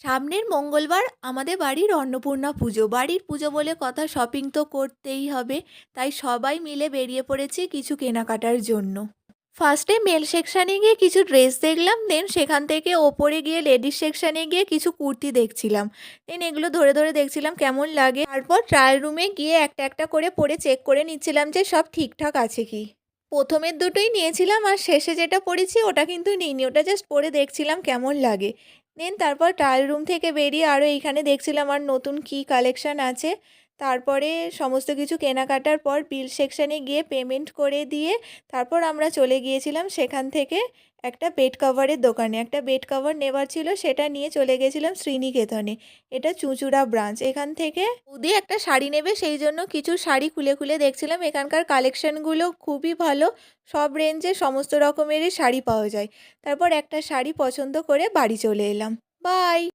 সামনের মঙ্গলবার আমাদের বাড়ির অন্নপূর্ণা পুজো। বাড়ির পুজো বলে কথা, শপিং তো করতেই হবে। তাই সবাই মিলে বেরিয়ে পড়েছি কিছু কেনাকাটার জন্য। ফার্স্টে মেল সেকশানে গিয়ে কিছু ড্রেস দেখলাম, দেন সেখান থেকে ওপরে গিয়ে লেডিস সেকশানে গিয়ে কিছু কুর্তি দেখছিলাম। দেন এগুলো ধরে ধরে দেখছিলাম কেমন লাগে। তারপর ট্রায়াল রুমে গিয়ে একটা একটা করে পরে চেক করে নিচ্ছিলাম যে সব ঠিকঠাক আছে কি। প্রথমের দুটোই নিয়েছিলাম আর শেষে যেটা পরেছি ওটা কিন্তু নিইনি, ওটা জাস্ট পরে দেখছিলাম কেমন লাগে। দেন তারপর ট্রায়াল রুম থেকে বেরিয়ে আরও এইখানে দেখছিলাম আর নতুন কী কালেকশান আছে। তারপরে সমস্ত কিছু কেনাকাটার পর বিল সেকশানে গিয়ে পেমেন্ট করে দিয়ে তারপর আমরা চলে গিয়েছিলাম সেখান থেকে একটা বেড কভারের দোকানে। একটা বেড কভার নেওয়ার ছিল, সেটা নিয়ে চলে গেছিলাম শ্রীনিকেতনে। এটা চুঁচুড়া ব্রাঞ্চ। এখান থেকে বৌদি একটা শাড়ি নেবে, সেই জন্য কিছু শাড়ি খুলে খুলে দেখছিলাম। এখানকার কালেকশানগুলো খুবই ভালো, সব রেঞ্জে সমস্ত রকমেরই শাড়ি পাওয়া যায়। তারপর একটা শাড়ি পছন্দ করে বাড়ি চলে এলাম। বাই।